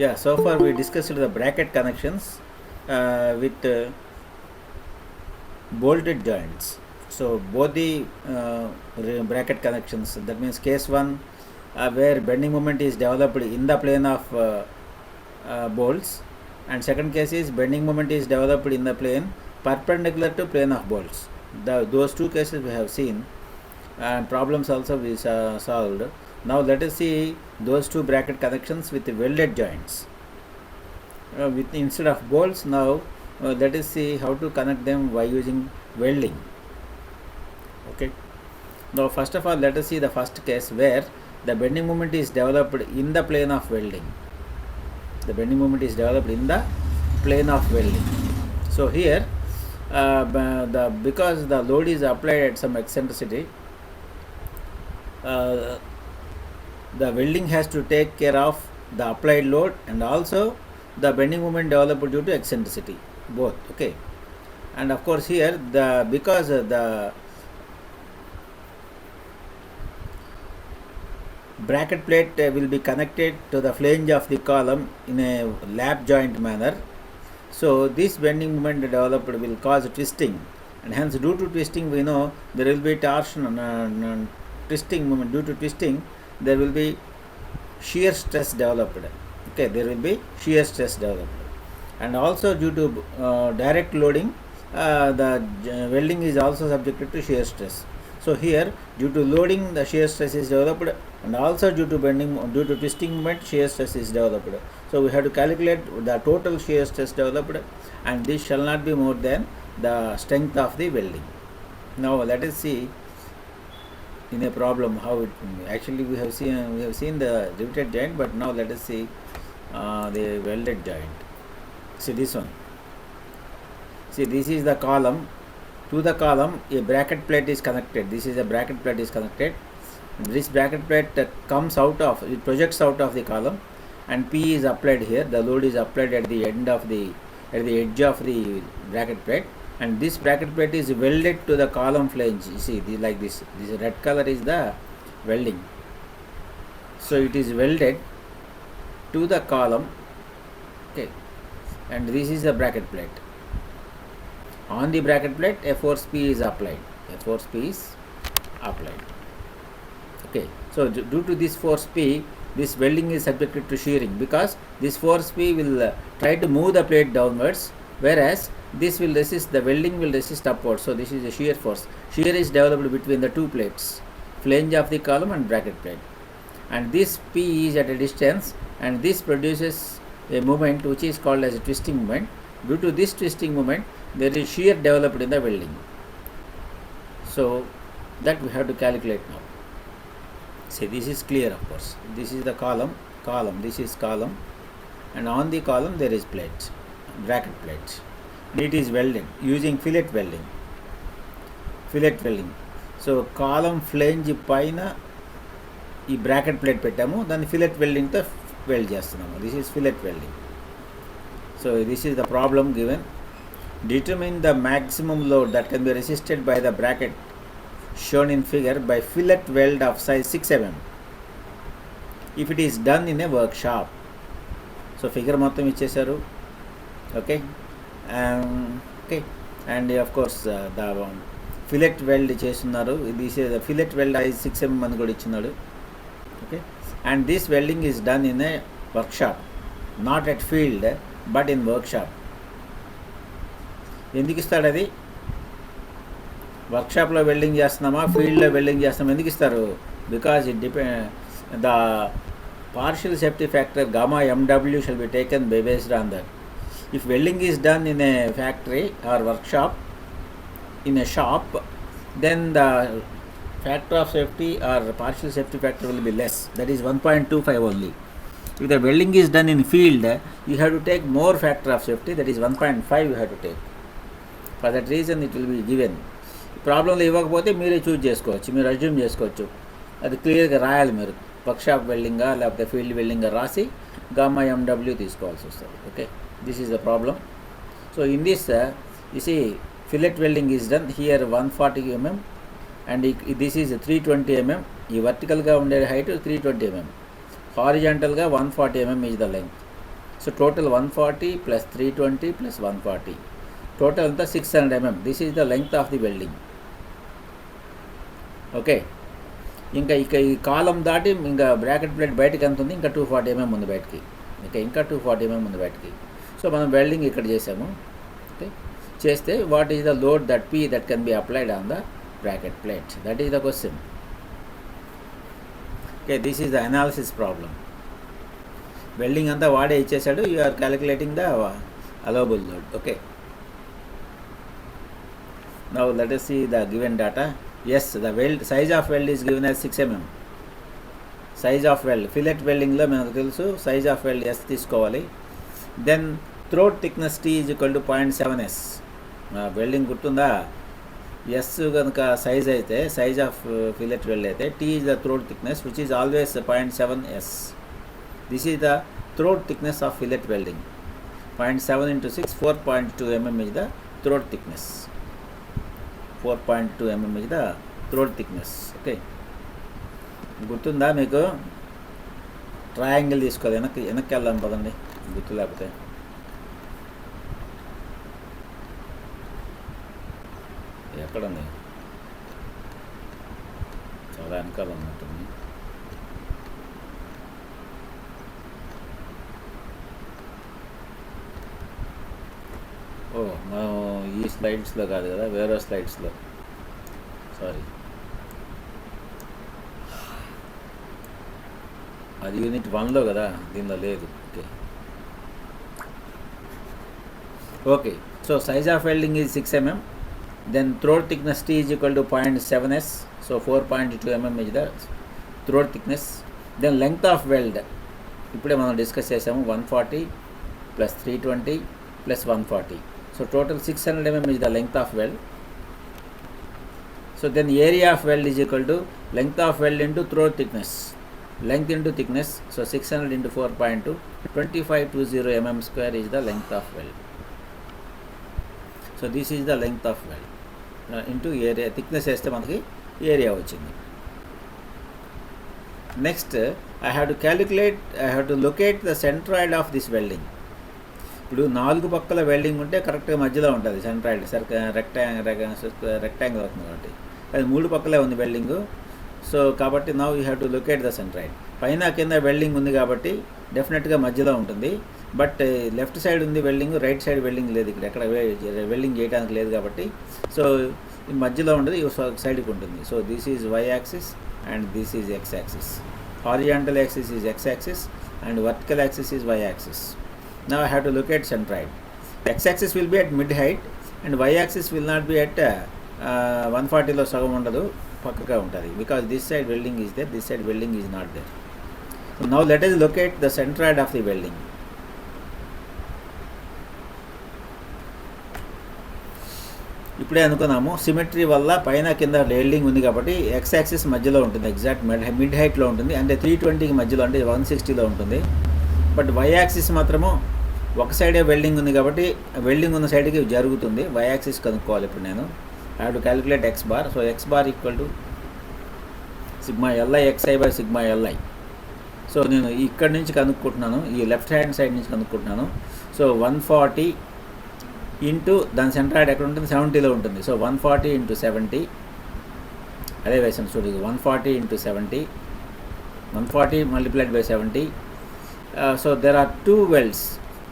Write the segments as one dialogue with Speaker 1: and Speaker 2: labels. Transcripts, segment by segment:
Speaker 1: Yeah, so far we discussed the bracket connections with bolted joints. So both the bracket connections, that means case 1 where bending moment is developed in the plane of bolts, and second case is bending moment is developed in the plane perpendicular to plane of bolts. Those two cases we have seen, and problems also we solved. Now let us see those two bracket connections with the welded joints. With instead of bolts, now let us see how to connect them by using welding. Okay. Now first of all, let us see the first case where the bending moment is developed in the plane of welding. The bending moment is developed in the plane of welding. So here, because the load is applied at some eccentricity, the welding has to take care of the applied load and also the bending moment developed due to eccentricity, both. Okay. And of course here, because the bracket plate will be connected to the flange of the column in a lap joint manner, so this bending moment developed will cause twisting, and hence due to twisting we know there will be torsion, twisting moment. Due to twisting there will be shear stress developed. Okay, there will be shear stress developed, and also due to direct loading, the welding is also subjected to shear stress. So here, due to loading, the shear stress is developed, and also due to twisting moment, shear stress is developed. So we have to calculate the total shear stress developed, and this shall not be more than the strength of the welding. Now let us see in a problem how it actually we have seen the riveted joint, but now let us see the welded joint. See this one. See, this is the column. To the column a bracket plate is connected. This is a bracket plate is connected. This bracket plate projects out of the column, and P is applied here. The load is applied at the edge of the bracket plate, and this bracket plate is welded to the column flange. You see, like this red color is the welding. So it is welded to the column. Okay, and this is the bracket plate. On the bracket plate, a force P is applied. Okay, so due to this force P, this welding is subjected to shearing, because this force P will try to move the plate downwards, whereas this will resist, the welding will resist upwards. So this is a shear force. Shear is developed between the two plates, flange of the column and bracket plate, and this P is at a distance, and this produces a moment which is called as a twisting moment. Due to this twisting moment, there is shear developed in the welding. So that we have to calculate now. See, this is clear, of course. This is the column, this is column, and on the column there is plates, bracket plates. It is welded using fillet welding. So column flange paina ఈ bracket plate పెట్టాము, దాన్ని fillet welding తో weld చేస్తున్నాము. This is fillet welding. So this is the problem given. Determine the maximum load that can be resisted by the bracket shown in figure by fillet weld of size 6 mm if it is done in a workshop. So figure మొత్తం ఇచ్చేశారు. Okay, and of course the fillet weld చేస్తున్నారు. This is the fillet weld size 6 mm అని కూడా ఇచ్చినాడు. Okay, and this welding is done in a workshop, not at field but in workshop. ఎందుకు ఇస్తాడు అది? వర్క్షాప్లో welding చేస్తున్నామా, ఫీల్డ్లో వెల్డింగ్ చేస్తున్నామా, ఎందుకు ఇస్తారు? Because it depend the partial safety factor gamma mw shall be taken based on that. If welding is done in a factory or workshop, in a shop, then the factor of safety or partial safety factor will be less, that is 1.25 only. If the welding is done in field, you have to take more factor of safety, that is 1.5 you have to take. For that reason it will be given. ప్రాబ్లంలో ఇవ్వకపోతే మీరే choose చేసుకోవచ్చు, మీరు assume చేసుకోవచ్చు. అది క్లియర్గా రాయాలి. మీరు వర్క్షాప్ వెల్డింగా లేకపోతే ఫీల్డ్ వెల్డింగా రాసి గామా ఎండబ్ల్యూ తీసుకోవాల్సి వస్తుంది. Okay, this is the problem. So in this you see fillet welding is done here 140 mm and this is 320 mm. ఈ వర్టికల్గా ఉండే హైట్ 320 mm, హారిజాంటల్గా 140 mm is the length. So total 140 plus 320 plus 140. Total anta 600 mm. This is the length of the welding. Okay. ఇంకా ఈ కాలం దాటి ఇంకా bracket plate బయటకి ఎంత ఉంది, ఇంకా 240 mm ఉంది బయటికి. ఇంకా 240 mm ఉంది బయటికి. సో మనం వెల్డింగ్ ఇక్కడ చేసాము. ఓకే, చేస్తే what is the load that P that can be applied on the bracket plate, that is the question. Okay, this is the analysis problem. Welding అంతా వాడే ఇచ్చేసాడు, you are calculating the allowable load. Okay, now let us see the given data. Yes, the weld size of weld is given as 6 mm. Size of weld, fillet welding లో మనకు తెలుసు size of weld S తీసుకోవాలి. Then throat thickness T is equal to 0.7 S. Welding గుర్తుందా? S కనుక size అయితే, size of ఫిలెట్ wealth అయితే T is the throat thickness which is always 0.7 S. This is the throat thickness of fillet welding. 0.7 into 6, 4.2 mm is the throat thickness. 4.2 mm is the throat thickness. Okay, గుర్తుందా మీకు? Triangle తీసుకోవాలి. వెనక్కి వెళ్దాం పదండి, గుర్తు లేకపోతే. ఎక్కడుంది? చాలా వెనకాల ఉన్నట్టుంది. ఓ, మనం ఈ స్లైడ్స్లో కాదు కదా, వేరే స్లైడ్స్లో. సారీ, అది యూనిట్ 1లో కదా, దీనిలో లేదు. Okay okay, so size of welding is 6 mm. Then throat thickness T is equal to 0.7 S. So 4.2 mm is the throat thickness. దెన్ లెంగ్త్ ఆఫ్ వెల్డ్ ఇప్పుడే మనం డిస్కస్ చేసాము, 140 plus 320 plus 140. So total 600 mm is the length of weld. So then area of weld is equal to length of weld into throat thickness, length into thickness. So 600 into 4.2, 2520 mm square is the length of weld. So this is the length of weld into area. Thickness este manaki area vachindi. Next I have to locate the centroid of this welding. ఇప్పుడు 4 పక్కల welding ఉంటే కరెక్ట్గా మధ్యలో ఉంటుంది centroid, rectangle అవుతుంది కాబట్టి. అది 3 పక్కలే ఉంది వెల్డింగ్. సో కాబట్టి now you have to locate the centroid. పైన కింద వెల్డింగ్ ఉంది కాబట్టి డెఫినెట్గా మధ్యలో ఉంటుంది. బట్ లెఫ్ట్ సైడ్ ఉంది వెల్డింగ్, రైట్ సైడ్ వెల్డింగ్ లేదు. ఇక్కడ ఎక్కడ వెల్డింగ్ చేయడానికి లేదు కాబట్టి సో మధ్యలో ఉండదు, ఈ సైడ్కి ఉంటుంది. So this is Y axis and this is X axis. Horizontal axis is X axis and vertical axis is Y axis. Now I have to locate centroid. X-axis will be at mid height and Y-axis will not be at 140లో సగం ఉండదు, పక్కగా ఉంటుంది. Because this side welding is there, this side welding is not there. So now let us locate the centroid of the welding. ఇప్పుడే అనుకున్నాము symmetry వల్ల పైన కింద welding ఉంది కాబట్టి ఎక్స్ యాక్సిస్ మధ్యలో ఉంటుంది, ఎగ్జాక్ట్ మిడ్ హైట్లో ఉంటుంది. అంటే 320కి మధ్యలో, అంటే 160లో ఉంటుంది. బట్ వై యాక్సిస్ మాత్రము ఒక సైడే వెల్డింగ్ ఉంది కాబట్టి వెల్డింగ్ ఉన్న సైడ్కి జరుగుతుంది. వై యాక్సిస్ కనుక్కోవాలి ఇప్పుడు నేను. I have to calculate X bar. So X bar equal to sigma LI XI by sigma LI. So నేను ఇక్కడ నుంచి కనుక్కుంటున్నాను, ఈ లెఫ్ట్ హ్యాండ్ సైడ్ నుంచి కనుక్కుంటున్నాను. సో 140 ఇంటూ దాని సెంట్రాయిడ్ ఎక్కడ ఉంటుంది, 70లో ఉంటుంది. సో 140 into 70, అదే వేసాను చూడు, 140 into 70, 140 multiplied by 70. So there are 2 welds,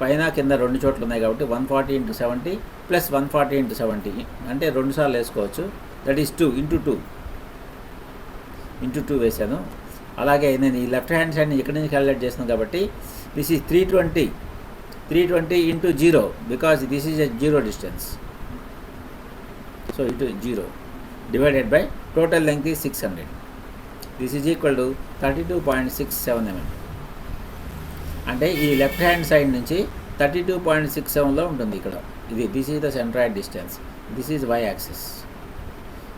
Speaker 1: పైన కింద 2 చోట్ల ఉన్నాయి కాబట్టి 140 into 70 ప్లస్ 140 into 70 అంటే 2 సార్లు వేసుకోవచ్చు. దట్ ఈస్ 2 into 2 వేసాను. అలాగే నేను ఈ లెఫ్ట్ హ్యాండ్ సైడ్ని ఇక్కడ నుంచి క్యాలిక్యులేట్ చేస్తున్నాను కాబట్టి this is 320 into 0 because this is a 0 distance. So into 0 divided by total length is 600. This is equal to 32.67 mm. అంటే ఈ లెఫ్ట్ హ్యాండ్ సైడ్ నుంచి 32.67లో ఉంటుంది ఇక్కడ. ఇది this is the centroid distance. This is Y axis.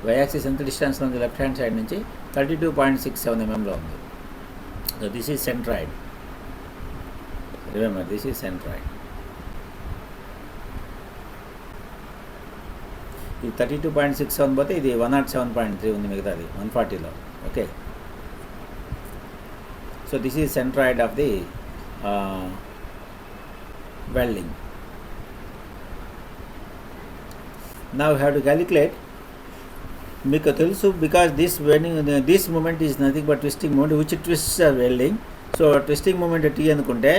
Speaker 1: Y axis ఎంత డిస్టెన్స్లో ఉంది left hand side నుంచి? 32.67 mmలో ఉంది. So this is centroid. Remember, this is centroid. ఇది 32.67 పోతే ఇది 107.3 ఉంది, మిగతాది 140లో. Okay, so this is centroid of the welding. Now we have to calculate మీకు తెలుసు because this moment is nothing but twisting moment which twist our welding. So twisting moment T అనుకుంటే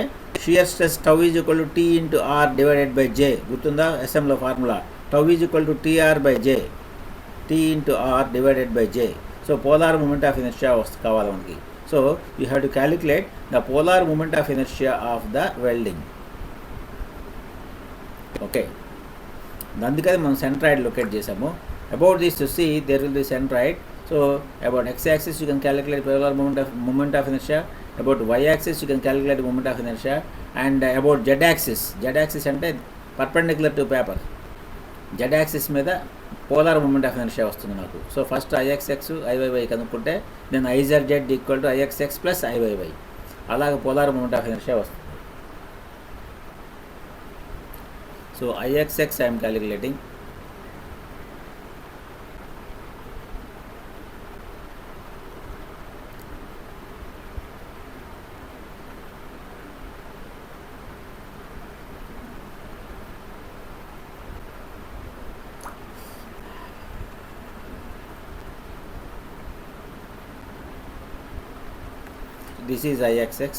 Speaker 1: shear stress tau is equal to T into R divided by J. గుర్తుందా ఎస్ఎంలో formula? Tau is equal to TR by J, T into R divided by J. So polar moment of inertia కావాలి మనకి. So you have to calculate the polar moment of inertia of the welding. Okay, అందుకని మనం centroid locate చేసాము. About this to see, there will be centroid. So about x-axis you can calculate polar moment of inertia. About y-axis you can calculate moment of inertia. And about z-axis ante perpendicular to paper. Z-axis మీద polar moment of inertia వస్తుంది నాకు. So first ixx iyy కనుక్కుంటే then izz equal to ixx plus iyy. అలాగే polar moment of inertia వస్తుంది. So ixx I am calculating. This is ixx.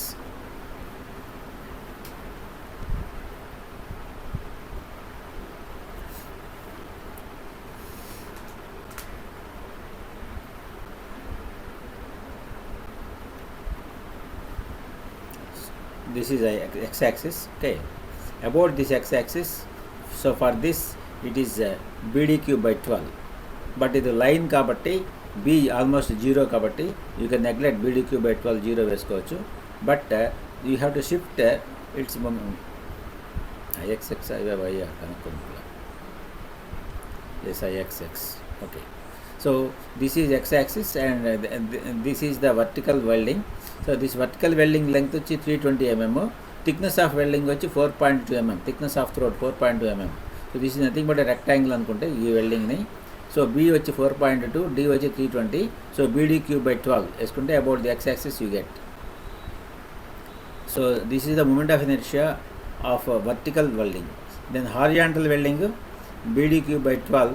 Speaker 1: This is x-axis. Okay, about this x-axis, so for this it is bdq by 12, but ఇది line కాబట్టి b almost 0 కాబట్టి you can neglect bdq by 12 0 వేసుకోవచ్చు. But you have to shift its ixx iy కనుక్కుంటా. Yes ixx. Okay, so this is x-axis and this is the vertical welding. So this vertical welding length వచ్చి 320 mm, thickness of welding వచ్చి 4.2 mm, thickness of throat 4.2 mm. So this is nothing but rectangle అనుకుంటే ఈ వెల్డింగ్ని. So B వచ్చి 4.2, D వచ్చి 320. So bdq by 12 వేసుకుంటే about the x-axis you get. So this is the moment of inertia of vertical welding. Then horizontal welding bdq by 12.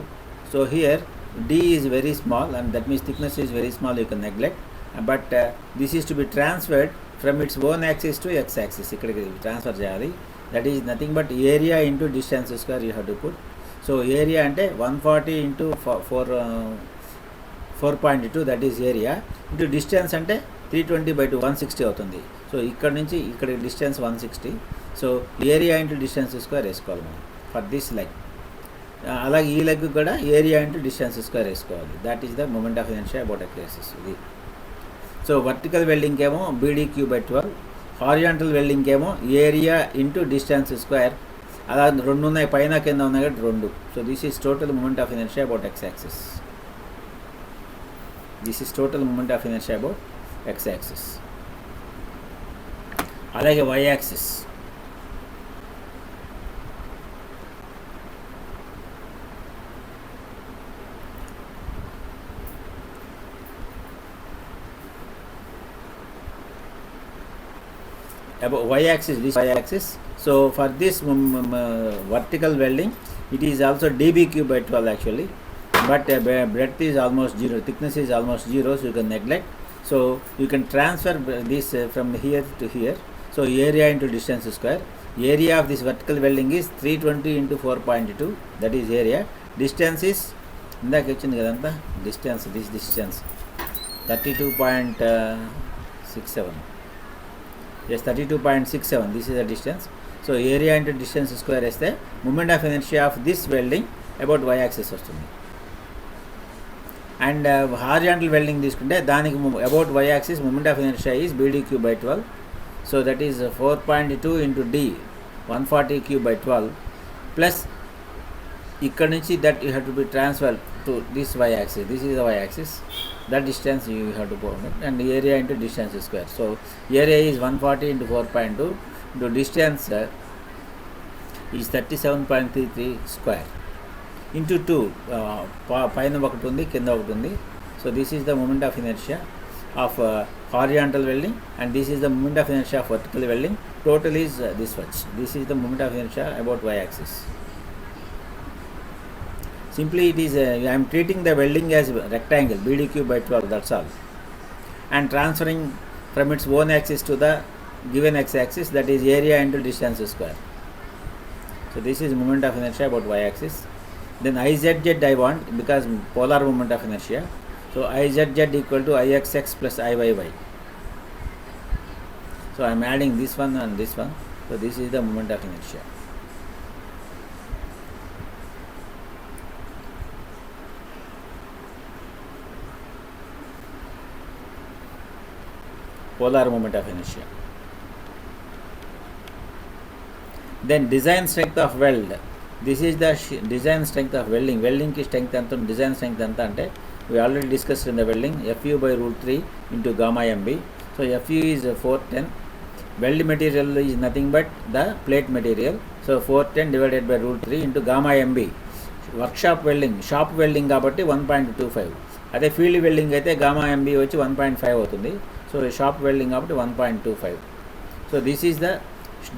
Speaker 1: So here d is very small and that means thickness is very small, you can neglect. But this is to be transferred from its own axis to x-axis. ఇక్కడికి transfer చేయాలి. That is nothing but area into distance square you have to put. So area అంటే 140 into 4.2 that is area, into distance అంటే 320/2 160 అవుతుంది. So ఇక్కడ నుంచి ఇక్కడ distance 160. So area into distance square వేసుకోవాలి మనం ఫర్ దిస్ లెగ్. అలాగే ఈ లెగ్ కూడా ఏరియా ఇంటూ డిస్టెన్స్ స్క్వేర్ వేసుకోవాలి. That is the moment of inertia about x-axis ఇది. సో వర్టికల్ వెల్డింగ్ ఏమో bdq by 12, హారిజాంటల్ వెల్డింగ్ ఏమో ఏరియా ఇంటూ డిస్టెన్స్ స్క్వేర్. అలా రెండు ఉన్నాయి, పైన కింద ఉన్నాయి కాబట్టి 2. So this is total moment of inertia about x-axis. This is total moment of inertia about x-axis. అలాగే y-axis. About y-axis, this y-axis. So for this vertical welding, it is also dbq by 12 actually, but breadth is almost 0, thickness is almost 0, so you can neglect. So you can transfer this from here to here. So area into distance square. Area of this vertical welding is 320 into 4.2, that is area. Distance is ఇందాక వచ్చింది కదంతా distance, this distance 32.67. Yes, 32.67. This is the distance. So area into distance square వేస్తే moment of inertia of this welding about y-axis వస్తుంది. And horizontal welding తీసుకుంటే దానికి about y-axis moment of inertia is bdq by 12. So that is 4.2 into d 140q by 12 plus ఇక్కడ నుంచి that you have to be transfer to this y-axis. This is the y-axis. That distance you have to put it, and area into distance square. So area is 140 into 4.2 into distance is 37.33 square into 2. పైన ఒకటి ఉంది, కింద ఒకటి ఉంది. So this is the moment of inertia of horizontal welding, and this is the moment of inertia of vertical welding. Total is this much. This is the moment of inertia about y-axis. Simply it is I am treating the welding as rectangle BD cube by 12, that's all, and transferring from its own axis to the given x-axis, that is area into distance square. So this is moment of inertia about y-axis. Then IZZ I want, because polar moment of inertia. So IZZ equal to IXX plus IYY. So I am adding this one and this one. So this is the moment of inertia. Polar moment of inertia. Then design strength of weld. This is the design strength of welding. Welding ki strength anta, design strength anta ante we already discussed in the welding. Fu by root 3 into gamma mb. So Fu is 410. Weld material is nothing but the plate material. So 410 divided by root 3 into gamma mb. Workshop welding, shop welding కాబట్టి 1.25. అదే field welding అయితే gamma MB వచ్చి 1.5 అవుతుంది. So shop welding కాబట్టి 1.25. So this is the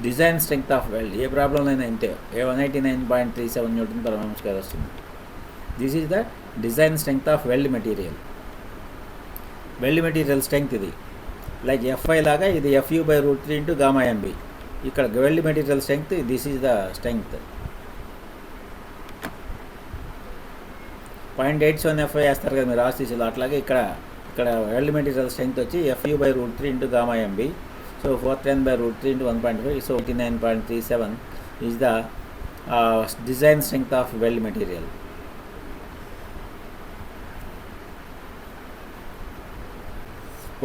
Speaker 1: design strength of weld. ఏ problem అయినా ఇంతే, ఏ 189.37 న్యూటన్ పర్ ఎంఎం స్క్వేర్ వస్తుంది. This is the design strength of weld material. Weld material strength ఇది లైక్ ఎఫ్ఐ లాగా, ఇది FU by root 3 into gamma MB. ఇక్కడ weld material strength, this is the strength. 0.87 FI వేస్తారు కదా మీరు ఆర్సీసీలో, అట్లాగే ఇక్కడ వెల్డ్ మెటీరియల్ స్ట్రెంగ్త్ వచ్చి FU by root 3 into gamma MB. So 410 by root 3 into 1.5, so 89.37 is the design strength of weld material.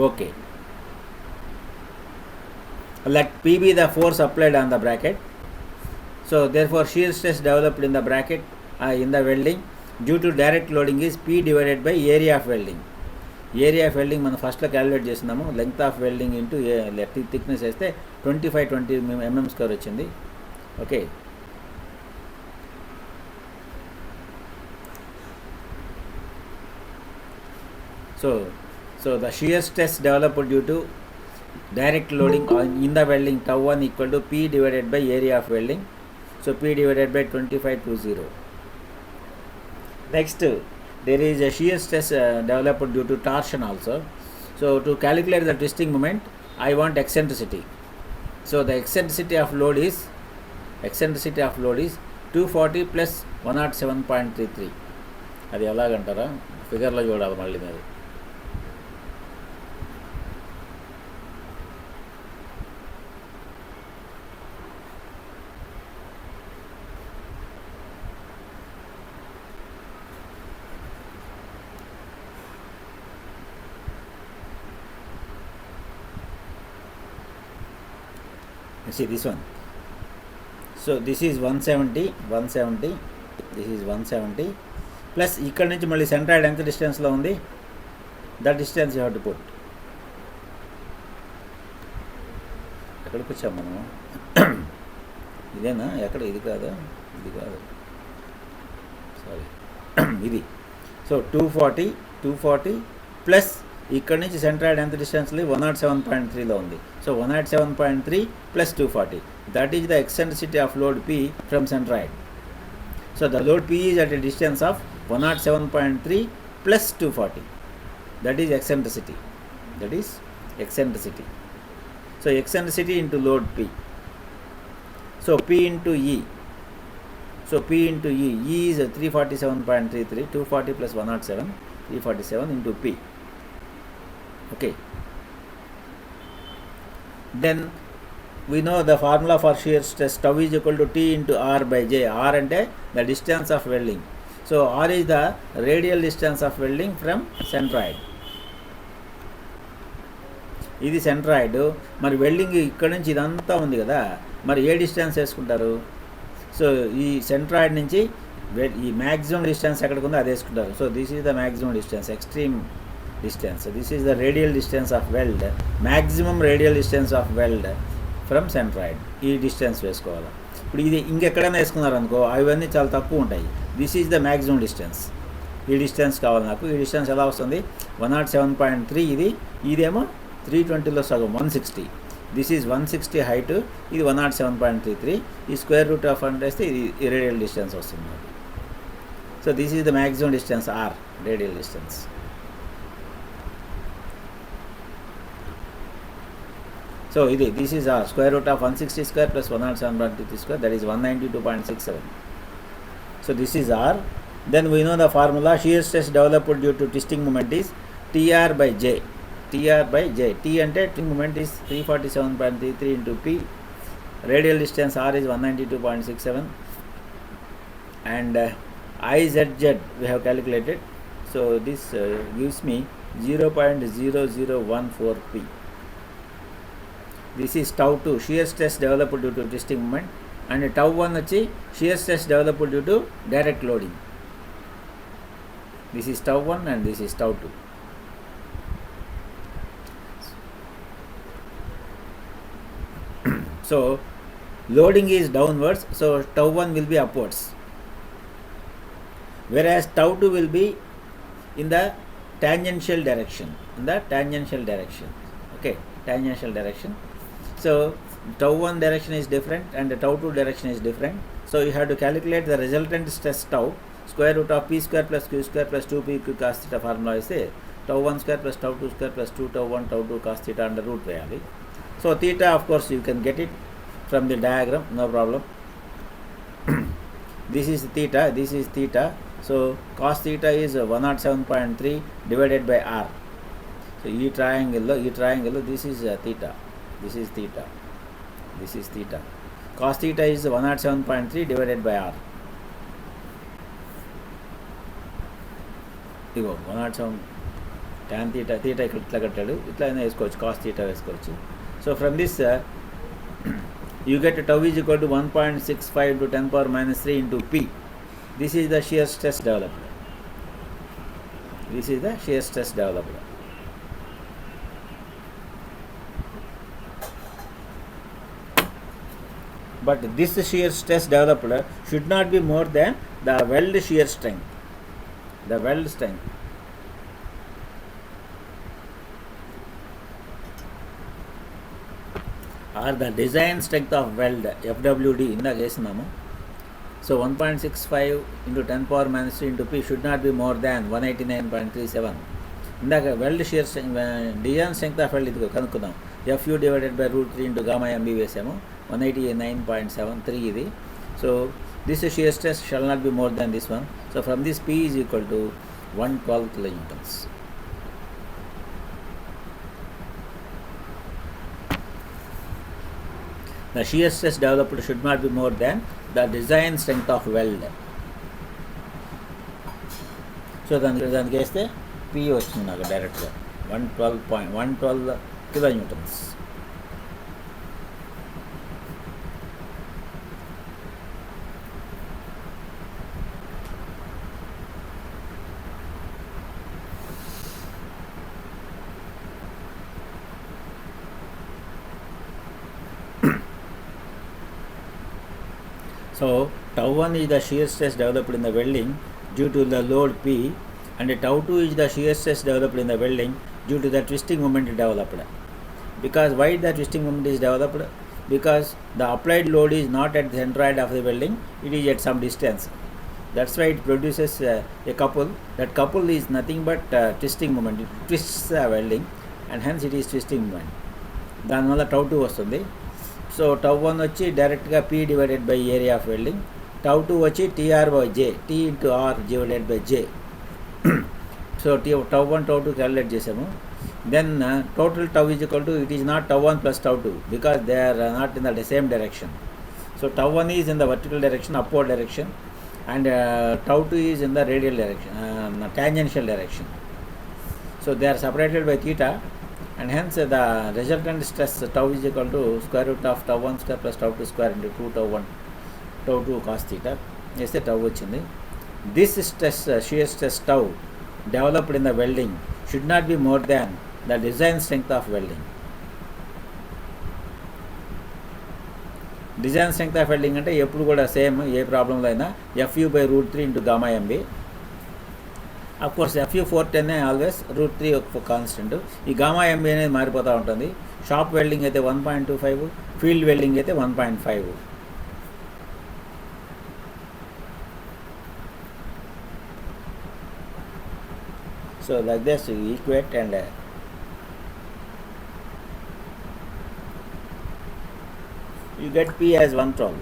Speaker 1: Okay. Let P be the force applied on the bracket. So therefore shear stress developed in the bracket in the welding due to direct loading is P divided by area of welding. Area of welding మనం ఫస్ట్లో calculate చేస్తున్నాము. Length of welding into thickness వేస్తే 2520 mm square వచ్చింది. Okay, so the shear stress developed due to direct loading in the welding τ1 equal to P divided by area of welding. So P divided by 2520. Next, there is a shear stress developed due to torsion also. So to calculate the twisting moment, I want eccentricity. So the eccentricity of load is 240 plus 107.33. అది ఎలాగంటారా, ఫిగర్లో చూడాలి మళ్ళీ మీరు. See this one. So this is 170, this is 170 plus ఇక్కడ నుంచి మళ్ళీ centroid ఎంత డిస్టెన్స్లో ఉంది, that distance you have to put. ఎక్కడికి వచ్చాం మనము, ఇదేనా, ఎక్కడ, ఇది కాదు సారీ ఇది. సో 240 ప్లస్ ఇక్కడ నుంచి సెంట్రాయిడ్ ఎంత డిస్టెన్స్లో 107.3లో ఉంది. So 107.3 plus 240, that is the eccentricity of load P from centroid. So the load P is at a distance of 107.3 plus 240, that is eccentricity. So eccentricity into load P. So P into E. So P into E is 347.33, 240 plus 107, 347 into P. Okay. Then we know the formula for shear stress, tau is equal to T into R by J. R ante the distance of welding. So R is the radial distance of welding from centroid. ఇది centroid. మరి welding ఇక్కడ నుంచి ఇదంతా ఉంది కదా, మరి a distance వేసుకుంటారు? So ఈ సెంట్రాయిడ్ నుంచి ఈ మ్యాక్సిమం డిస్టెన్స్ ఎక్కడికి ఉందో అది వేసుకుంటారు. So this is the maximum distance, extreme distance. This is the radial distance of wealth, maximum radial distance of wealth from centroid. ఈ డిస్టెన్స్ వేసుకోవాలి. ఇప్పుడు ఇది ఇంకెక్కడైనా వేసుకున్నారనుకో అవన్నీ చాలా తక్కువ ఉంటాయి. This is the maximum distance. ఈ డిస్టెన్స్ కావాలి నాకు. ఈ డిస్టెన్స్ ఎలా వస్తుంది? 107.3 ఇదేమో 320లో సగం 160. దిస్ ఈజ్ 160 హైట్, ఇది 107.33. ఈ స్క్వేర్ రూట్ ఆఫ్ అంటే ఇది రేడియల్ డిస్టెన్స్ వస్తుంది. So this is the maximum distance R, radial distance. So this is r, square root of 160 square plus 107.33 square, that is 192.67. So this is r. Then we know the formula. Shear stress developed due to twisting moment is Tr by J. Tr by J. T ante twisting moment is 347.33 into P. Radial distance r is 192.67. And IZZ we have calculated. So this gives me 0.0014 P. This is tau 2, shear stress developed due to twisting moment, and tau 1 వచ్చి shear stress developed due to direct loading. This is tau 1 and this is tau 2. So loading is downwards, so tau 1 will be upwards, whereas tau 2 will be in the tangential direction. Okay, tangential direction. So tau 1 direction is different and the tau 2 direction is different. So you have to calculate the resultant stress tau. Square root of p square plus q square plus 2p q cos theta formula is tau 1 square plus tau 2 square plus 2 tau 1 tau 2 cos theta under root వేయాలి. So theta, of course, you can get it from the diagram, no problem. This is theta. So cos theta is 107.3 divided by r. So ఈ triangle this is theta. This is theta. Cos theta is 107.3 divided by r. Ego 107 tan theta ఇక్కడ ఇట్లా కట్టాడు, ఇట్లా అయినా వేసుకోవచ్చు, cos theta వేసుకోవచ్చు. So from this you get tau is equal to 1.65 into 10 power minus 3 into P. This is the shear stress developed. But this shear stress developed should not be more than the weld shear strength. Or the design strength of weld, FWD, ఇందాక చేసినాము. So 1.65 into 10 power minus 3 into P should not be more than 189.37. ఇందాక weld shear design strength of weld ఇది కనుక్కుందాం. FU divided by root 3 into gamma MB వేసాము, 189.73 ఇది. So this shear stress shall not be more than this one. So from this P is equal to 112 kilonewtons. The shear stress developed should not be more than the design strength of weld. So దానికి వేస్తే P వచ్చింది నాకు డైరెక్ట్గా 112 kilonewtons. So tau 1 is the shear stress developed in the welding due to the load P, and tau 2 is the shear stress developed in the welding due to the twisting moment developed. Because why the twisting moment is developed? Because the applied load is not at the centroid of the welding, it is at some distance. That's why it produces a couple. That couple is nothing but twisting moment. It twists the welding and hence it is twisting moment. దానివల్ల tau 2 వస్తుంది. So tau 1 వచ్చి డైరెక్ట్గా P divided by area of welding, tau 2 వచ్చి TR by J, T into R divided by J. So tau 1 tau 2 calculate చేసాము. Then total tau is equal to, it is not tau 1 plus tau 2 because they are not in the same direction. So tau 1 is in the vertical direction, upward direction, and tau 2 is in the radial direction, tangential direction. So they are separated by theta, and hence the resultant stress tau is equal to square root of tau 1 square plus tau 2 square into 2 tau 1 tau 2 cos theta. వేస్తే tau వచ్చింది. This stress, shear stress tau developed in the welding should not be more than the design strength of welding. Design strength of welding అంటే ఎప్పుడు కూడా same, ఏ ప్రాబ్లంలో అయినా FU by root 3 into gamma MB. Of course FU 410 always √3 ఒక constant. ఈ gamma MB అనేది మారిపోతూ ఉంటుంది. షాప్ వెల్డింగ్ అయితే 1.25, ఫీల్డ్ వెల్డింగ్ అయితే 1.5. So like this equate and you get P as 112.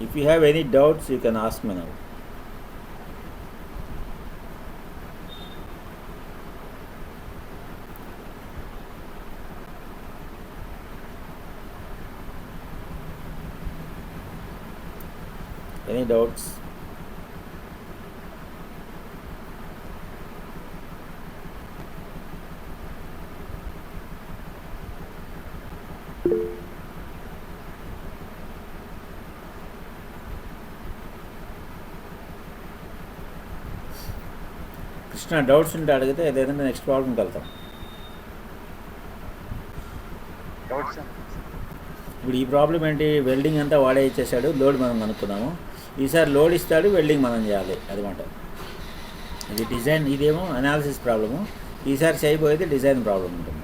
Speaker 1: If you have any doubts, you can ask me now. Any doubts? Krishna doubts ఉంటే అడిగితే ఏదైనా నెక్స్ట్ ప్రాబ్లంకి వెళ్తాం. ఇప్పుడు ఈ ప్రాబ్లం ఏంటి, వెల్డింగ్ అంతా వాడే ఇచ్చేసాడు, లోడ్ మనం కనుక్కున్నాము. ఈసారి లోడ్ ఇస్తాడు, వెల్డింగ్ మనం చేయాలి అదనమాట. ఇది డిజైన్, ఇదేమో అనాలిసిస్ ప్రాబ్లము. ఈసారి చేయబోయేది డిజైన్ ప్రాబ్లం ఉంటుంది.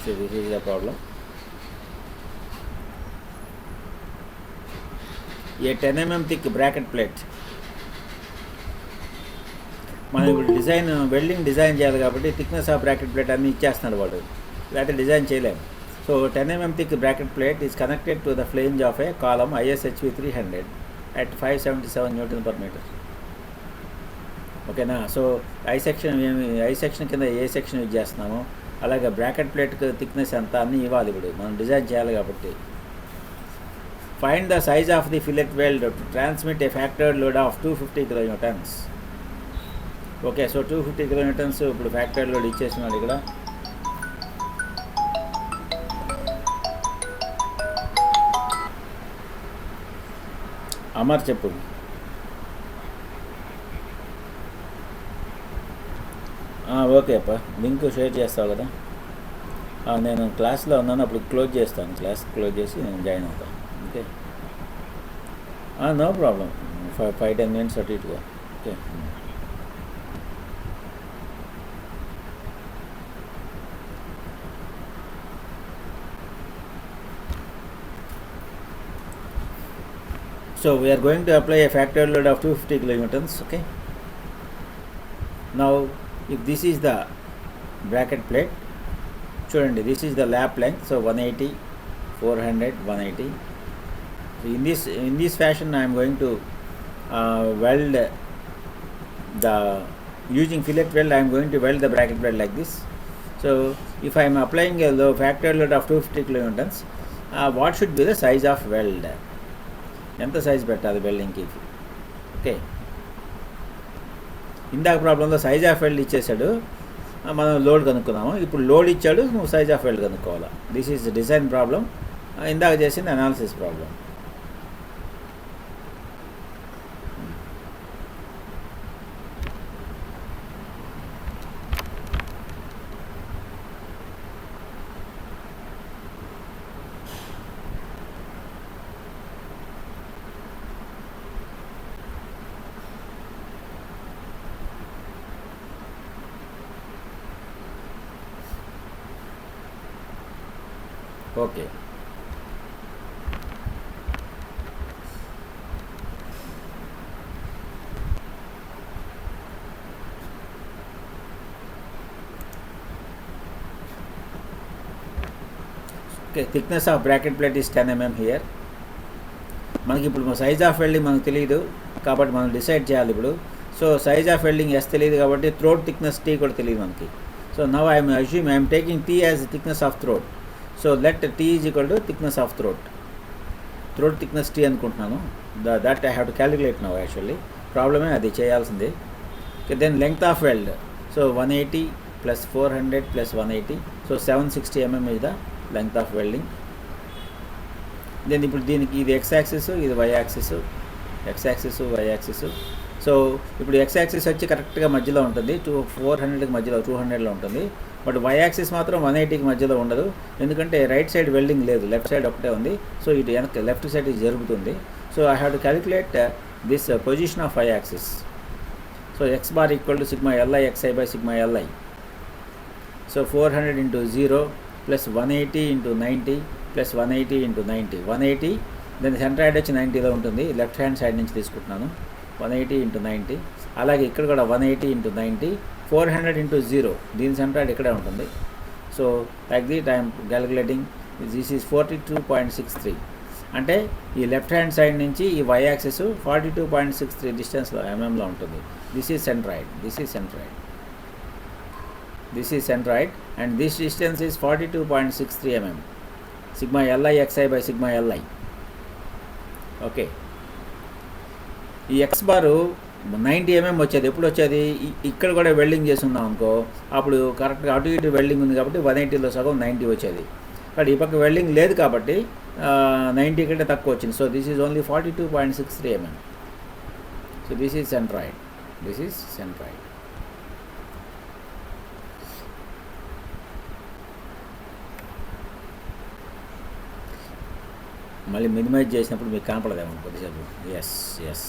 Speaker 1: So this is the problem. A 10 mm thick bracket plate. మనం ఇప్పుడు డిజైన్ వెల్డింగ్ డిజైన్ చేయాలి కాబట్టి థిక్నెస్ ఆఫ్ బ్రాకెట్ ప్లేట్ అన్నీ ఇచ్చేస్తున్నాడు వాడు, లేకపోతే డిజైన్ చేయలేము. So 10 mm thick bracket plate is connected to the flange of A column ISHV 300 at 577 Nm/m. ఓకేనా. So I section కింద ఏ సెక్షన్ యూజ్ చేస్తున్నామో అలాగే బ్రాకెట్ ప్లేట్ థిక్నెస్ అంతా అన్నీ ఇవ్వాలి ఇప్పుడు మనం డిజైన్ చేయాలి కాబట్టి. Find the size of the fillet weld to transmit a factored load of 250 kN. Okay, so 250 kN ఇప్పుడు ఫ్యాక్టర్డ్ లోడ్ ఇచ్చేసినాడు ఇక్కడ. అమర్ చెప్పు. ఓకే అప్ప, లింక్ షేర్ చేస్తావు కదా. నేను క్లాస్లో ఉన్నాను, అప్పుడు క్లోజ్ చేస్తాను, క్లాస్ క్లోజ్ చేసి నేను జాయిన్ అవుతాను. Okay, no problem. 5-10 minutes అటు ఇటుగా. Okay, so we are going to apply a factored load of 250 kN. Okay, now if this is the bracket plate, చూడండి, this is the lap length, so 180, 400, 180. So in this fashion I am going to weld the, using fillet weld I am going to weld the bracket plate like this. So if I am applying a factored load of 250 kN, what should be the size of weld? ఎంత size పెట్టాలి వెల్డింగ్కి? Okay, ఇందాక ప్రాబ్లంలో size of wealth ఇచ్చేసాడు, మనం load కనుక్కున్నాము. ఇప్పుడు load ఇచ్చాడు, నువ్వు size of weld కనుక్కోవాలా. దిస్ ఈజ్ డిజైన్ ప్రాబ్లం, ఇందాక చేసింది analysis problem. Okay, thickness of bracket plate is 10 mm here. మనకి ఇప్పుడు సైజ్ ఆఫ్ వెల్డింగ్ మనకు తెలియదు కాబట్టి మనం డిసైడ్ చేయాలి ఇప్పుడు. So size of welding S తెలియదు కాబట్టి థ్రోట్ థిక్నెస్ టీ కూడా తెలియదు మనకి. So now I'm taking T as thickness of throat. So let T is equal to thickness of throat thickness T అనుకుంటున్నాను. That I have to calculate now. Actually ప్రాబ్లమే అది చేయాల్సింది. Then length of weld, so 180 + 400 + 180, so 760 mm is the length of welding. Then ఇప్పుడు దీనికి ఇది x axis, ఇది y axis, x axis, y axis. So ఇప్పుడు X axis వచ్చి కరెక్ట్గా మధ్యలో ఉంటుంది, 400కి మధ్యలో 200లో ఉంటుంది. బట్ వై యాక్సిస్ మాత్రం 180కి మధ్యలో ఉండదు, ఎందుకంటే రైట్ సైడ్ వెల్డింగ్ లేదు, లెఫ్ట్ సైడ్ ఒకటే ఉంది. సో ఇటు వెనక లెఫ్ట్ సైడ్ జరుగుతుంది. So I have to calculate this position of Y axis. So X bar equal to sigma LI XI by sigma LI. So 400 into 0 plus 180 into 90 plus 180 into 90. 180 దాని centroid వచ్చి 90లో ఉంటుంది, left hand side నుంచి తీసుకుంటున్నాను. 180 into 90. అలాగే ఇక్కడ కూడా 180 into 90. 400 into 0, దీని centroid ఇక్కడే ఉంటుంది. So like that I'm calculating this is 42.63. అంటే ఈ లెఫ్ట్ హ్యాండ్ సైడ్ నుంచి ఈ వై యాక్సిస్ 42.63 డిస్టెన్స్లో ఎంఎంలో ఉంటుంది. This is centroid, this is centroid, this is centroid, and this distance is 42.63 mm. Sigma Li xi by sigma Li. Okay, ఈ X బారు 90 mm వచ్చేది. ఎప్పుడు వచ్చేది? ఇక్కడ కూడా వెల్డింగ్ చేస్తున్నాం అనుకో, అప్పుడు కరెక్ట్గా అటు ఇటు వెల్డింగ్ ఉంది కాబట్టి 180లో సగం 90 వచ్చేది. బట్ ఈ పక్క వెల్డింగ్ లేదు కాబట్టి 90 కంటే తక్కువ వచ్చింది. So this is only 42.63 mm. So this is centroid, this is centroid. మళ్ళీ మినిమైజ్ చేసినప్పుడు మీకు కనపడదేమో కొద్దిసేపు. Yes yes,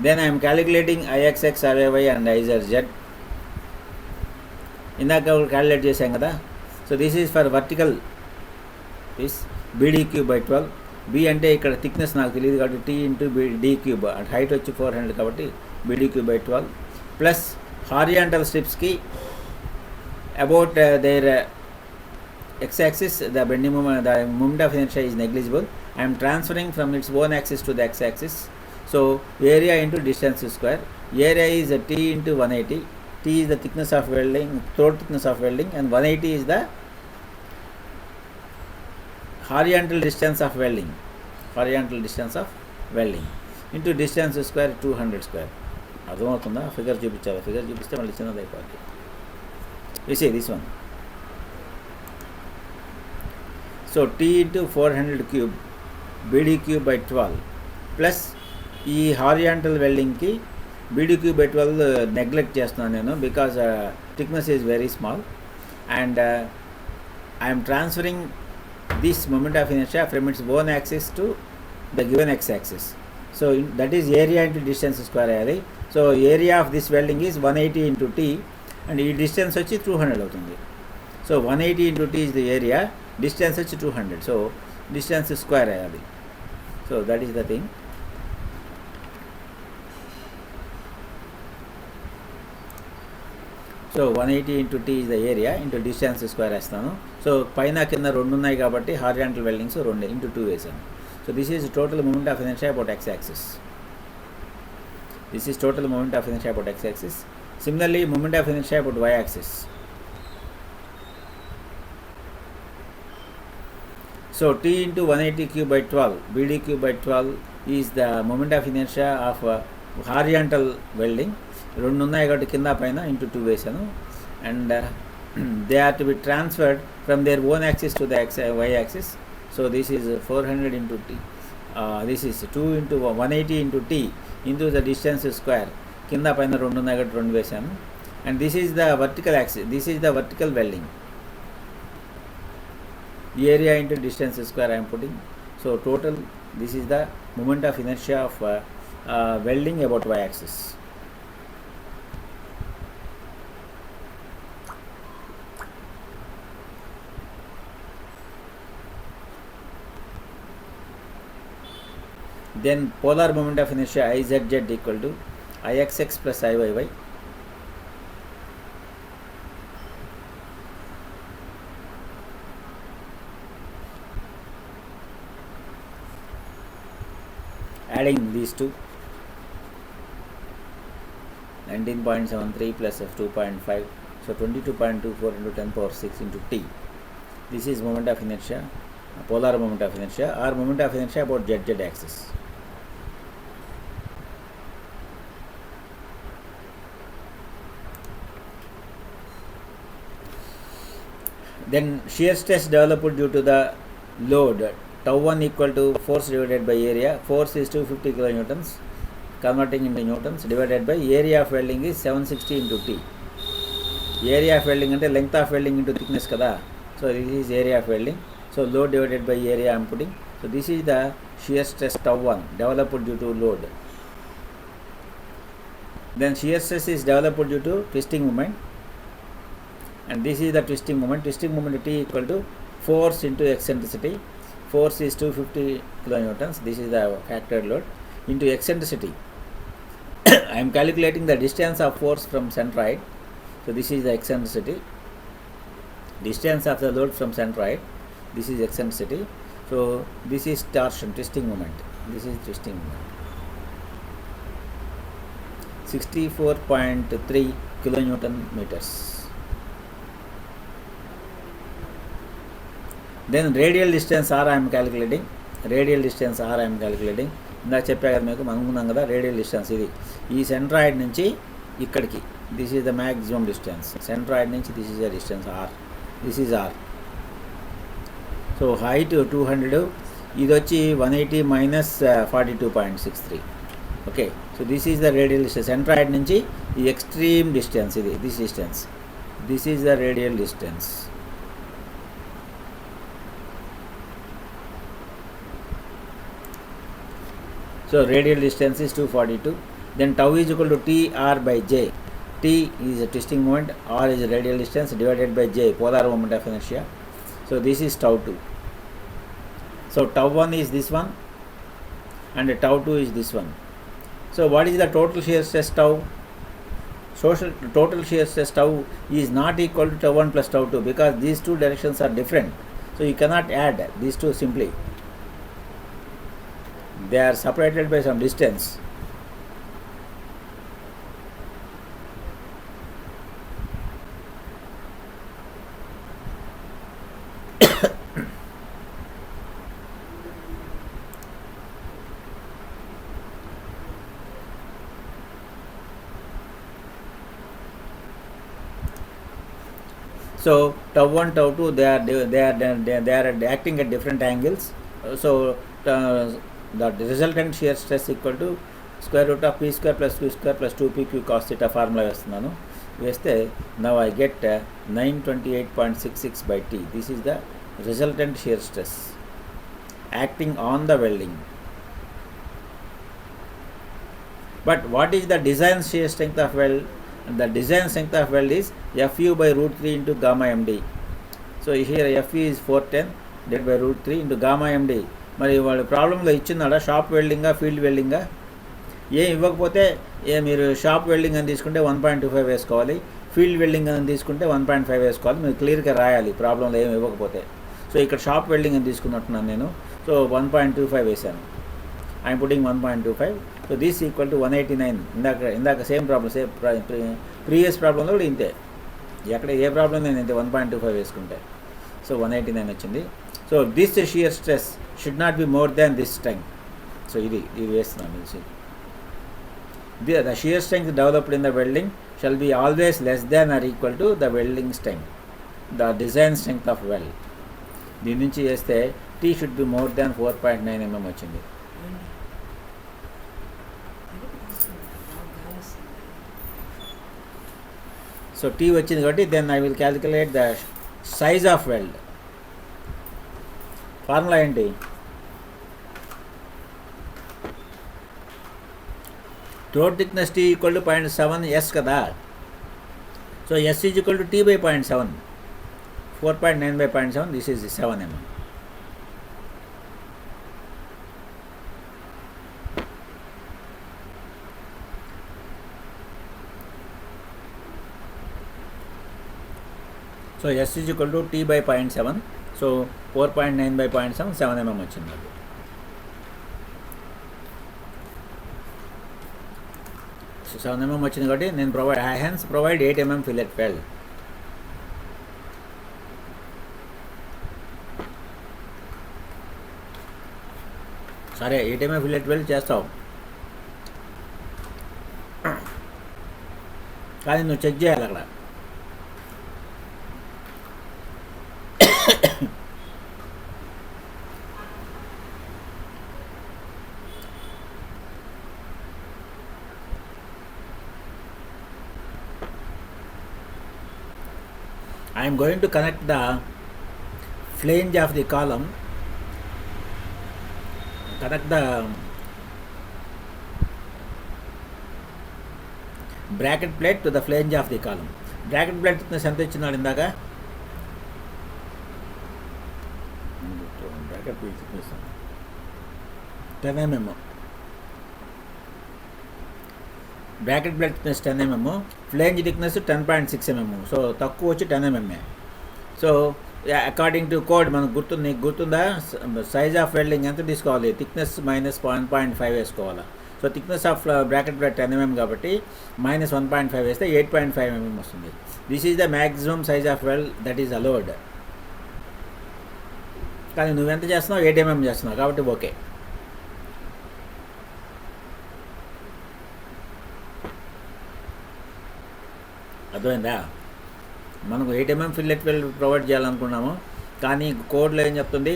Speaker 1: then I'm calculating IXX IY and IZ. ఇందాక క్యాలిక్యులేట్ చేశాం కదా. So this is for vertical this BD cube by 12. B అంటే ఇక్కడ థిక్నెస్ నాకు తెలియదు కాబట్టి T into D cube, height వచ్చి 400 కాబట్టి BD cube by 12 plus horizontal strips ki about their x-axis, the bending moment, the moment of inertia is negligible. I am transferring from its own axis to the x-axis. So area into distance square. Area is t into 180. T is the thickness of welding, throat thickness of welding, and 180 is the horizontal distance of welding. Horizontal distance of welding into distance square 200 square. అర్థమవుతుందా? Figure చూపించాలి, figure చూపిస్తే మళ్ళీ చిన్నది అయిపోద్ది. విసే this one. So T into 400 cube BD cube by 12 plus ఈ horizontal వెల్డింగ్కి BD cube by 12 neglect చేస్తున్నాను నేను, because thickness is very small and I'm transferring this moment of inertia from its own axis to the given X axis. So that is area into distance square అయ్యాలి. So area of this welding is 180 into t and ఈ distance వచ్చి 200 అవుతుంది. So 180 into t is the area, distance వచ్చి 200. So distance square అయ్యాలి. So that is the thing. So 180 into t is the area into distance square వేస్తాను. So పైన కింద రెండు ఉన్నాయి కాబట్టి హారిజాంటల్ వెల్డింగ్స్ 2 into 2 వేసాను. So this is total moment of inertia about x-axis. This is total moment of inertia about x-axis. Similarly, moment of inertia about y-axis. So t into 180 cube by 12, bd cube by 12 is the moment of inertia of horizontal welding. రెండు ఉన్నాయి కాబట్టి కింద పైన into 2 వేసాను and they are to be transferred from their own axis to the y axis. So this is 400 into t. This is 2 into 180 into t into the distance square. కింద పైన రెండు ఉన్నాయి కాబట్టి 2 వేసాను and this is the vertical axis, this is the vertical welding. Area into distance square I am putting. So total this is the moment of inertia of welding about y axis. Then polar moment of inertia Izz equal to Ixx plus Iyy. Adding these two, 19.73 plus 2.5, so 22.24 into 10 power 6 into t. This is moment of inertia, polar moment of inertia or moment of inertia about z axis. Then shear stress developed due to the load tau 1 equal to force divided by area. Force is 250 kilonewtons, converting into newtons, divided by area of welding is 760 into T. Area of welding ante length of welding into thickness kada. So this is area of welding. So load divided by area I am putting. So this is the shear stress tau 1 developed due to load. Then shear stress is developed due to twisting moment, and this is the twisting moment. Twisting moment T equal to force into eccentricity. Force is 250 kilonewtons. This is the factored load into eccentricity. I am calculating the distance of force from centroid. So this is the eccentricity. Distance of the load from centroid. This is eccentricity. So this is torsion, twisting moment. This is twisting moment. 64.3 kilonewton meters. Then radial distance R I am calculating. Radial distance R I am calculating. ఇందాక చెప్పా కదా మీకు అనుకున్నాం కదా radial distance ఇది ఈ centroid నుంచి ఇక్కడికి this is the maximum distance centroid నుంచి this is the distance R this is R so height 200 ఇది వచ్చి 180 minus 42.63 okay so this is the radial distance centroid నుంచి ఈ ఎక్స్ట్రీమ్ డిస్టెన్స్ ఇది this distance this is the radial distance So radial distance is 242. Then tau is equal to TR by J. T is a twisting moment, R is a radial distance divided by J, polar moment of inertia. So this is tau 2. So tau 1 is this one and tau 2 is this one. So what is the total shear stress tau? Total shear stress tau is not equal to tau 1 plus tau 2 because these two directions are different. So you cannot add these two simply. They are separated by some distance. So tau 1, tau 2, they are acting at different angles. So the resultant shear stress equal to square root of p square plus q square plus 2pq cos theta formula వేస్తున్నాను వేస్తే now I get 928.66 by T. This is the resultant shear stress acting on the welding. But what is the design shear strength of weld? The design strength of weld is Fu by root 3 into gamma md. So here Fu is 410 divided by root 3 into gamma md. మరి వాళ్ళు ప్రాబ్లంలో ఇచ్చిందా shop వెల్డింగా field వెల్డింగా ఏం ఇవ్వకపోతే మీరు shop welding అని తీసుకుంటే 1.25 వేసుకోవాలి, ఫీల్డ్ వెల్డింగ్ అని తీసుకుంటే 1.5 వేసుకోవాలి. మీరు క్లియర్గా రాయాలి ప్రాబ్లంలో ఏమి ఇవ్వకపోతే. సో ఇక్కడ షాప్ వెల్డింగ్ అని తీసుకున్నట్టున్నాను నేను. సో 1.25 వేసాను. I'm putting 1.25. So this equal to 189. ఇందాక సేమ్ ప్రాబ్లం ప్రీవియస్ ప్రాబ్లంలో కూడా ఇంతే. ఎక్కడ ఏ ప్రాబ్లం నేను ఇంతే 1.25 వేసుకుంటే. సో 189 వచ్చింది. So this shear stress should not be more than this strength. So ఇది వేస్తున్నాను. The shear strength developed in the welding shall be always less than or equal to the welding strength, the design strength of weld. దీని నుంచి చేస్తే T should be more than 4.9 mm వచ్చింది. So T వచ్చింది కాబట్టి then I will calculate the size of weld. Formula ఏంటి? throat thickness T equal to 0.7 S కదా. So S is equal to T by 0.7. 4.9 by 0.7. This is 7 mm. So S is equal to T by 0.7. So 4.9 by 0.7 7 mm వచ్చింది. So 7 mm వచ్చింది కాబట్టి నేను provide 8 mm fillet wealth. సరే 8 mm fillet wealth చేస్తావు కానీ నువ్వు check చేయాలి అక్కడ. I am going to connect the flange of the column, connect the bracket plate to the flange of the column. Bracket plate thickness ఎంత ఇచ్చినాడు ఇందాక? bracket plate thickness 10 mm. Bracket plate thickness 10 mm, flange thickness 10.6 mm. So తక్కువ వచ్చి 10 mm. So according to code మనకు నీకు గుర్తుందా? Size of welding ఎంత తీసుకోవాలి? థిక్నెస్ మైనస్ 1.5 వేసుకోవాలి. So thickness of bracket plate 10 mm కాబట్టి మైనస్ 1.5 వేస్తే 8.5 mm వస్తుంది. This is the maximum size of well that is allowed. కానీ నువ్వెంత చేస్తున్నావు? 8 mm చేస్తున్నావు కాబట్టి ఓకే. అర్థమైందా? మనకు 8 mm ఫిల్లెట్ వెల్ ప్రొవైడ్ చేయాలనుకున్నాము, కానీ కోడ్లో ఏం చెప్తుంది?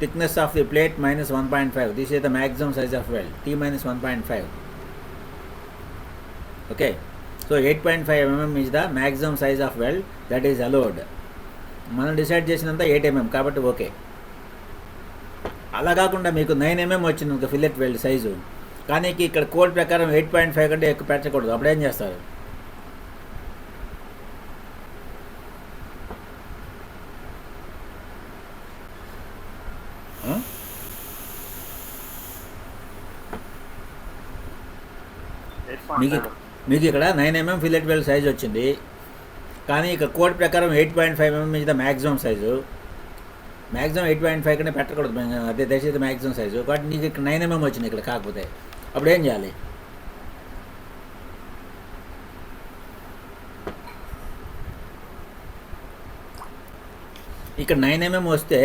Speaker 1: Thickness of the plate minus 1.5. This is the maximum size of well, T minus 1.5. Okay. So 8.5 mm is the maximum size of well that is allowed. మనం decide చేసినంత 8 mm కాబట్టి okay. అలా కాకుండా మీకు 9 mm వచ్చింది ఒక ఫిల్లెట్ వెల్డ్ సైజు, కానీ ఇక్కడ కోడ్ ప్రకారం 8.5 కంటే ఎక్కువ పెట్టకూడదు. అప్పుడు ఏం చేస్తారు? మీకు ఇక్కడ 9 mm ఫిల్లెట్ వెల్ సైజ్ వచ్చింది, కానీ ఇక్కడ కోడ్ ప్రకారం 8.5 mm is the maximum size. Maximum 8.5 కంటే పెట్టకూడదు, అదే దయచేసి మ్యాక్సిమం సైజు. కాబట్టి నీకు ఇక్కడ 9 mm వచ్చింది ఇక్కడ, కాకపోతే అప్పుడు ఏం చేయాలి? ఇక్కడ 9 mm వస్తే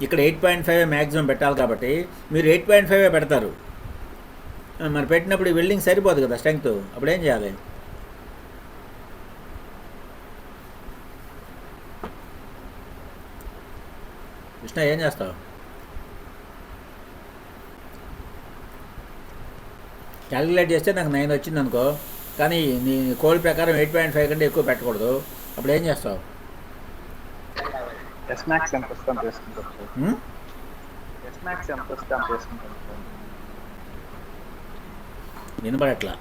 Speaker 1: ఇక్కడ 8.5 మ్యాక్సిమం పెట్టాలి కాబట్టి మీరు 8.5 పెడతారు. మరి పెట్టినప్పుడు వెల్డింగ్ సరిపోదు కదా స్ట్రెంగ్త్. అప్పుడు ఏం చేయాలి? కృష్ణ ఏం చేస్తావు? క్యాలిక్యులేట్ చేస్తే నాకు 9 వచ్చింది అనుకో, కానీ నీ కోడ్ ప్రకారం 8.5 కంటే ఎక్కువ పెట్టకూడదు. అప్పుడు ఏం చేస్తావు? వినపడట్లా.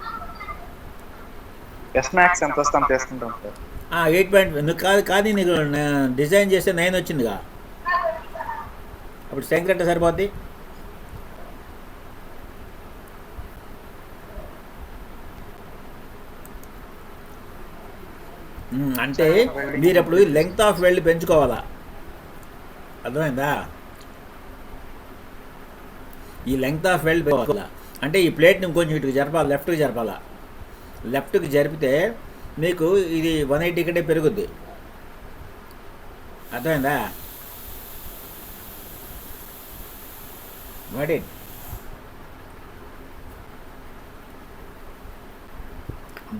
Speaker 1: 8.5 కాదు, కానీ నీకు డిజైన్ చేస్తే 9 వచ్చిందిగా, అప్పుడు స్ట్రెంగ్త్ అంటే సరిపోద్ది. అంటే మీరు అప్పుడు లెంగ్త్ ఆఫ్ వెల్డ్ పెంచుకోవాలా. అర్థమైందా? ఈ లెంగ్త్ ఆఫ్ వెల్డ్ పెంచుకోవాలా అంటే ఈ ప్లేట్ని ఇంకొంచెం ఇటుకు జరపాలి, లెఫ్ట్కి జరపాలా. లెఫ్ట్కి జరిపితే మీకు ఇది 180 కంటే పెరుగుద్ది. అర్థమైందా? వాట్ ఇట్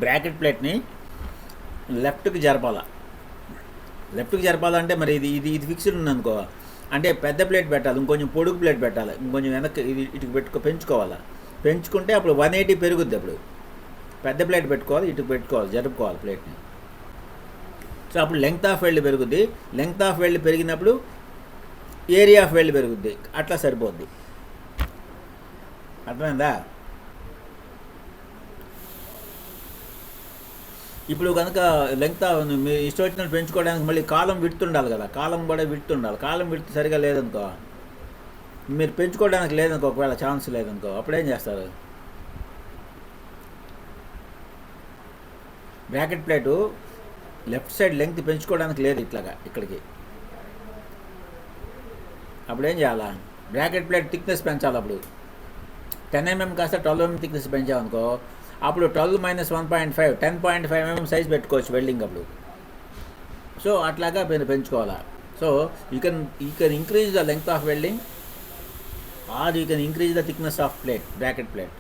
Speaker 1: బ్రాకెట్ ప్లేట్ని లెఫ్ట్కి జరపాలా. లెఫ్ట్కి జరపాలంటే మరి ఇది ఇది ఇది ఫిక్స్డ్ ఉంది అనుకో, అంటే పెద్ద ప్లేట్ పెట్టాలి, ఇంకొంచెం పొడుగు ప్లేట్ పెట్టాలి, ఇంకొంచెం వెనక్కి ఇది ఇటుకు పెంచుకోవాలా. పెంచుకుంటే అప్పుడు 180 పెరుగుద్ది. అప్పుడు పెద్ద ప్లేట్ పెట్టుకోవాలి, ఇటు పెట్టుకోవాలి, జరుపుకోవాలి ప్లేట్ని. సో అప్పుడు లెంగ్త్ ఆఫ్ వెల్డ్ పెరుగుద్ది. లెంగ్త్ ఆఫ్ వెల్డ్ పెరిగినప్పుడు ఏరియా ఆఫ్ వెల్డ్ పెరుగుద్ది. అట్లా సరిపోద్ది. అర్థమైందా? ఇప్పుడు కనుక లెంగ్త్ మీ ఇష్టం వచ్చినట్టు పెంచుకోవడానికి మళ్ళీ కాలం విడుతుండాలి కదా, కాలం కూడా విడుతుండాలి. కాలం విడుతు సరిగా లేదనుకో, మీరు పెంచుకోవడానికి లేదనుకో, ఒకవేళ ఛాన్స్ లేదనుకో, అప్పుడేం చేస్తారు? Bracket plate left side length పెంచుకోవడానికి లేదు ఇట్లాగా ఇక్కడికి, అప్పుడేం చేయాలా? బ్రాకెట్ ప్లేట్ థిక్నెస్ పెంచాలి. అప్పుడు 10 mm కాస్త 12 mm థిక్నెస్ పెంచామనుకో, అప్పుడు 12 minus 1.5 10.5 mm సైజ్ పెట్టుకోవచ్చు వెల్డింగ్ అప్పుడు. సో అట్లాగా పెంచుకోవాలా. So you can increase the length of welding or you can increase the thickness of plate, bracket plate.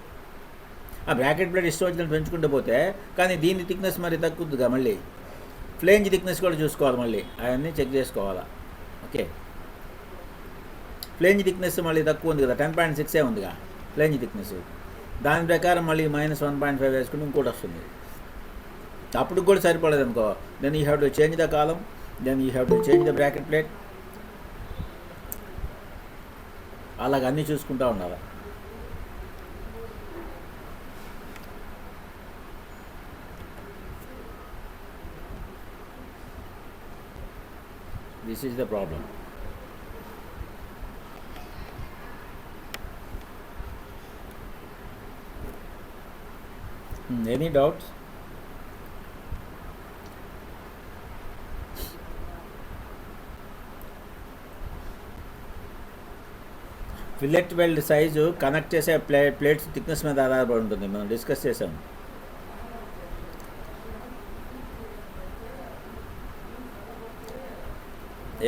Speaker 1: ఆ బ్రాకెట్ ప్లేట్ ఇష్టం వచ్చినట్టు పెంచుకుంటూ పోతే, కానీ దీని థిక్నెస్ మరి తగ్గుతుందిగా. మళ్ళీ ఫ్లేంజ్ థిక్నెస్ కూడా చూసుకోవాలి, మళ్ళీ అవన్నీ చెక్ చేసుకోవాలా. ఓకే, ఫ్లేంజ్ థిక్నెస్ మళ్ళీ తక్కువ ఉంది కదా, 10.6 ఉందిగా ఫ్లేంజ్ థిక్నెస్. దాని ప్రకారం మళ్ళీ minus 1.5 వేసుకుని ఇంకోటి వస్తుంది. అప్పుడు కూడా సరిపడదు అనుకో, then you have to change the column then you have to change the bracket plate. అలాగ అన్నీ చూసుకుంటూ ఉండాలి. This is the problem. Any doubts? Fillet weld size connect చేసే ప్లేట్స్ థిక్నెస్ మీద ఆధారపడి ఉంటుంది, మనం డిస్కస్ చేసాం.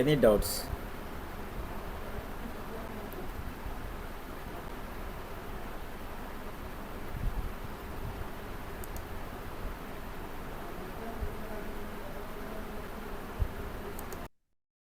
Speaker 1: Any doubts?